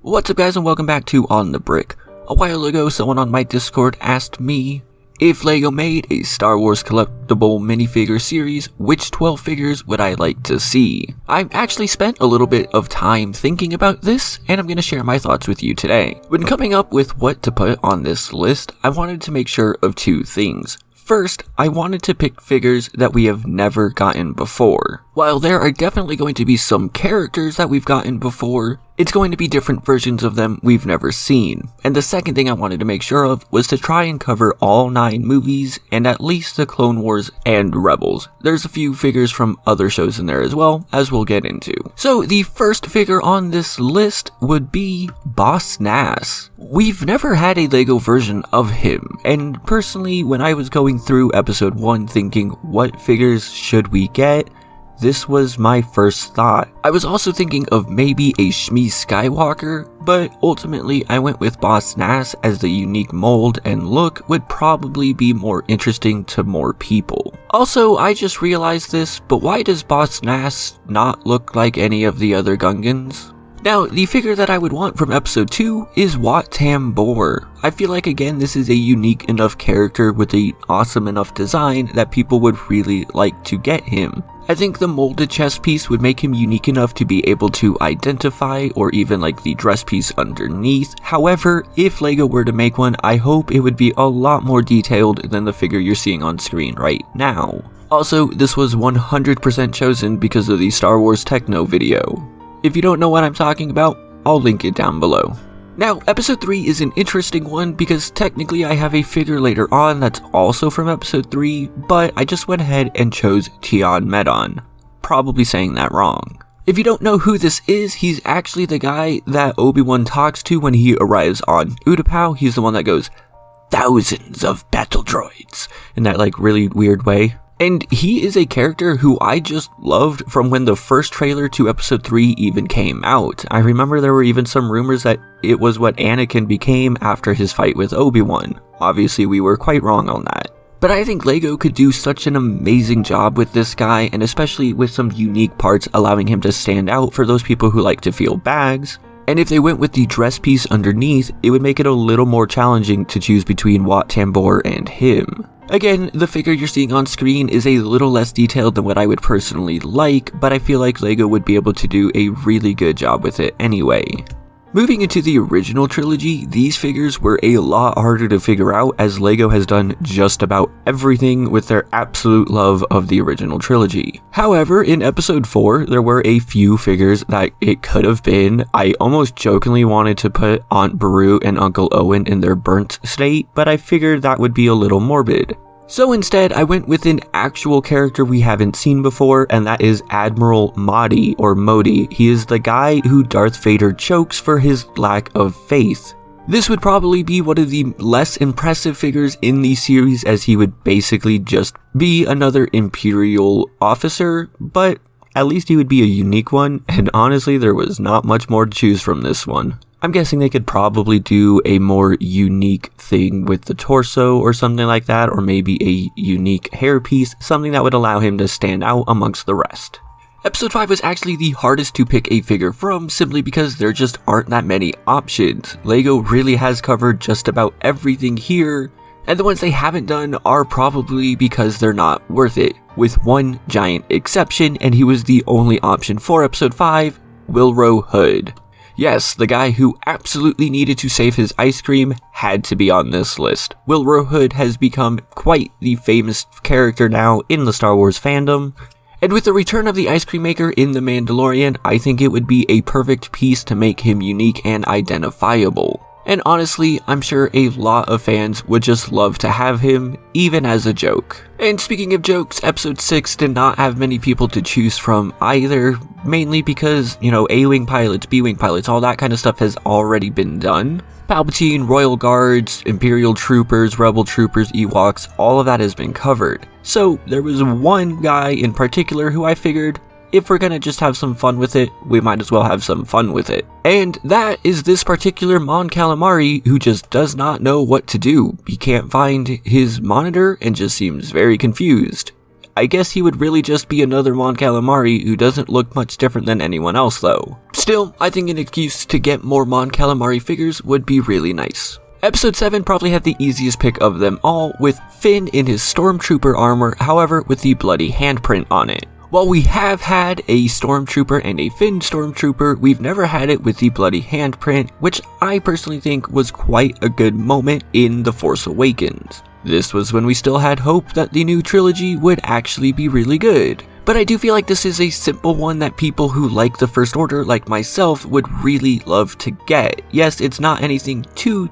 What's up guys and welcome back to On The Brick. A while ago someone on my Discord asked me if LEGO made a Star Wars collectible minifigure series, which 12 figures would I like to see? I've actually spent a little bit of time thinking about this, and I'm going to share my thoughts with you today. When coming up with what to put on this list, I wanted to make sure of two things. First, I wanted to pick figures that we have never gotten before. While there are definitely going to be some characters that we've gotten before, it's going to be different versions of them we've never seen. And the second thing I wanted to make sure of was to try and cover all 9 movies and at least the Clone Wars and Rebels. There's a few figures from other shows in there as well, as we'll get into. So the first figure on this list would be Boss Nass. We've never had a LEGO version of him, and personally when I was going through episode 1 thinking what figures should we get, this was my first thought. I was also thinking of maybe a Shmi Skywalker, but ultimately I went with Boss Nass as the unique mold and look would probably be more interesting to more people. Also, I just realized this, but why does Boss Nass not look like any of the other Gungans? Now, the figure that I would want from episode 2 is Wat Tambor. I feel like again this is a unique enough character with an awesome enough design that people would really like to get him. I think the molded chest piece would make him unique enough to be able to identify, or even like the dress piece underneath. However, if LEGO were to make one, I hope it would be a lot more detailed than the figure you're seeing on screen right now. Also, this was 100% chosen because of the Star Wars Techno video. If you don't know what I'm talking about, I'll link it down below. Now, episode 3 is an interesting one because technically I have a figure later on that's also from episode 3, but I just went ahead and chose Tion Medon. Probably saying that wrong. If you don't know who this is, he's actually the guy that Obi-Wan talks to when he arrives on Utapau. He's the one that goes, "Thousands of battle droids," in that like really weird way. And he is a character who I just loved from when the first trailer to episode 3 even came out. I remember there were even some rumors that it was what Anakin became after his fight with Obi-Wan. Obviously we were quite wrong on that. But I think LEGO could do such an amazing job with this guy, and especially with some unique parts allowing him to stand out for those people who like to feel bags. And if they went with the dress piece underneath, it would make it a little more challenging to choose between Wat Tambor and him. Again, the figure you're seeing on screen is a little less detailed than what I would personally like, but I feel like LEGO would be able to do a really good job with it anyway. Moving into the original trilogy, these figures were a lot harder to figure out as LEGO has done just about everything with their absolute love of the original trilogy. However, in episode 4, there were a few figures that it could have been. I almost jokingly wanted to put Aunt Beru and Uncle Owen in their burnt state, but I figured that would be a little morbid. So instead, I went with an actual character we haven't seen before, and that is Admiral Modi, or Modi. He is the guy who Darth Vader chokes for his lack of faith. This would probably be one of the less impressive figures in the series, as he would basically just be another Imperial officer, but at least he would be a unique one, and honestly there was not much more to choose from this one. I'm guessing they could probably do a more unique thing with the torso or something like that, or maybe a unique hairpiece, something that would allow him to stand out amongst the rest. Episode 5 was actually the hardest to pick a figure from simply because there just aren't that many options. LEGO really has covered just about everything here, and the ones they haven't done are probably because they're not worth it, with one giant exception, and he was the only option for episode 5, Willrow Hood. Yes, the guy who absolutely needed to save his ice cream had to be on this list. Willrow Hood has become quite the famous character now in the Star Wars fandom, and with the return of the ice cream maker in The Mandalorian, I think it would be a perfect piece to make him unique and identifiable. And honestly, I'm sure a lot of fans would just love to have him, even as a joke. And speaking of jokes, episode 6 did not have many people to choose from either, mainly because, you know, A-Wing pilots, B-Wing pilots, all that kind of stuff has already been done. Palpatine, Royal Guards, Imperial Troopers, Rebel Troopers, Ewoks, all of that has been covered. So there was one guy in particular who I figured, if we're gonna just have some fun with it, we might as well have some fun with it. And that is this particular Mon Calamari who just does not know what to do. He can't find his monitor and just seems very confused. I guess he would really just be another Mon Calamari who doesn't look much different than anyone else though. Still, I think an excuse to get more Mon Calamari figures would be really nice. Episode 7 probably had the easiest pick of them all, with Finn in his Stormtrooper armor, however with the bloody handprint on it. While we have had a Stormtrooper and a Finn Stormtrooper, we've never had it with the bloody handprint, which I personally think was quite a good moment in The Force Awakens. This was when we still had hope that the new trilogy would actually be really good. But I do feel like this is a simple one that people who like the First Order, like myself, would really love to get. Yes, it's not anything too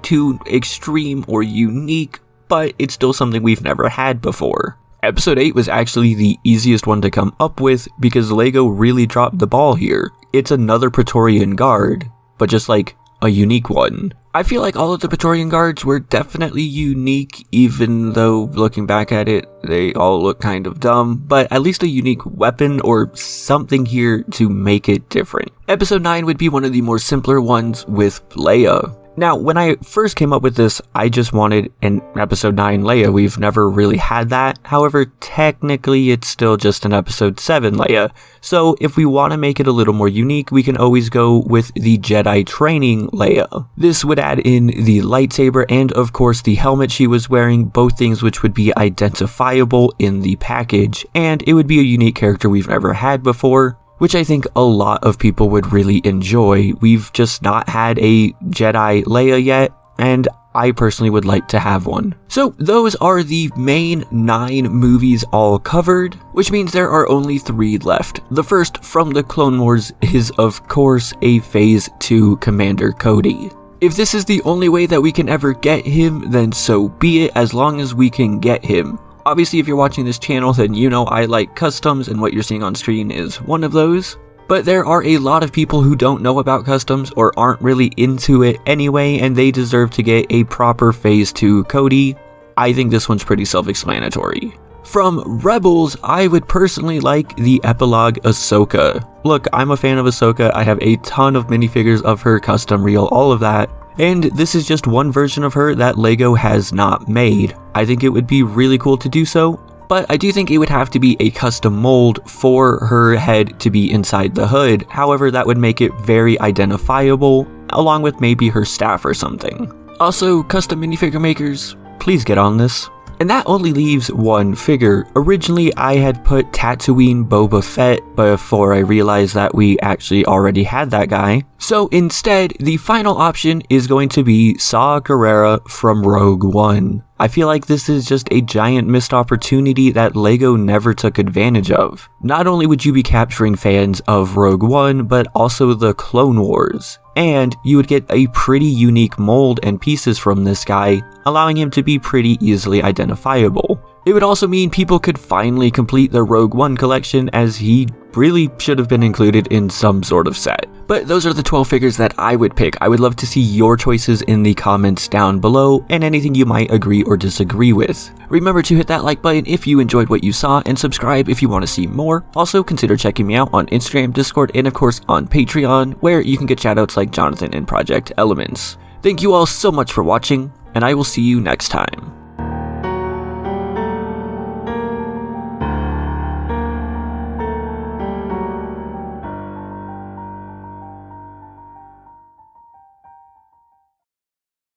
extreme or unique, but it's still something we've never had before. Episode 8 was actually the easiest one to come up with because LEGO really dropped the ball here. It's another Praetorian Guard, but just like a unique one. I feel like all of the Praetorian Guards were definitely unique, even though looking back at it, they all look kind of dumb, but at least a unique weapon or something here to make it different. Episode 9 would be one of the more simpler ones with Leia. Now, when I first came up with this, I just wanted an Episode 9 Leia. We've never really had that. However, technically, it's still just an Episode 7 Leia. So, if we want to make it a little more unique, we can always go with the Jedi training Leia. This would add in the lightsaber and, of course, the helmet she was wearing, both things which would be identifiable in the package. And it would be a unique character we've never had before, which I think a lot of people would really enjoy. We've just not had a Jedi Leia yet, and I personally would like to have one. So those are the main 9 movies all covered, which means there are only 3 left. The first from the Clone Wars is of course a Phase 2 Commander Cody. If this is the only way that we can ever get him, then so be it, as long as we can get him. Obviously, if you're watching this channel, then you know I like customs, and what you're seeing on screen is one of those. But there are a lot of people who don't know about customs or aren't really into it anyway, and they deserve to get a proper Phase 2 Cody. I think this one's pretty self-explanatory. From Rebels, I would personally like the epilogue Ahsoka. Look, I'm a fan of Ahsoka. I have a ton of minifigures of her, custom, real, all of that. And this is just one version of her that LEGO has not made. I think it would be really cool to do so, but I do think it would have to be a custom mold for her head to be inside the hood. However, that would make it very identifiable, along with maybe her staff or something. Also, custom minifigure makers, please get on this. And that only leaves one figure. Originally, I had put Tatooine Boba Fett before I realized that we actually already had that guy. So instead, the final option is going to be Saw Gerrera from Rogue One. I feel like this is just a giant missed opportunity that LEGO never took advantage of. Not only would you be capturing fans of Rogue One, but also the Clone Wars. And you would get a pretty unique mold and pieces from this guy, allowing him to be pretty easily identifiable. It would also mean people could finally complete the Rogue One collection, as he really should have been included in some sort of set. But those are the 12 figures that I would pick. I would love to see your choices in the comments down below, and anything you might agree or disagree with. Remember to hit that like button if you enjoyed what you saw, and subscribe if you want to see more. Also, consider checking me out on Instagram, Discord, and of course on Patreon, where you can get shoutouts like Jonathan and Project Elements. Thank you all so much for watching, and I will see you next time.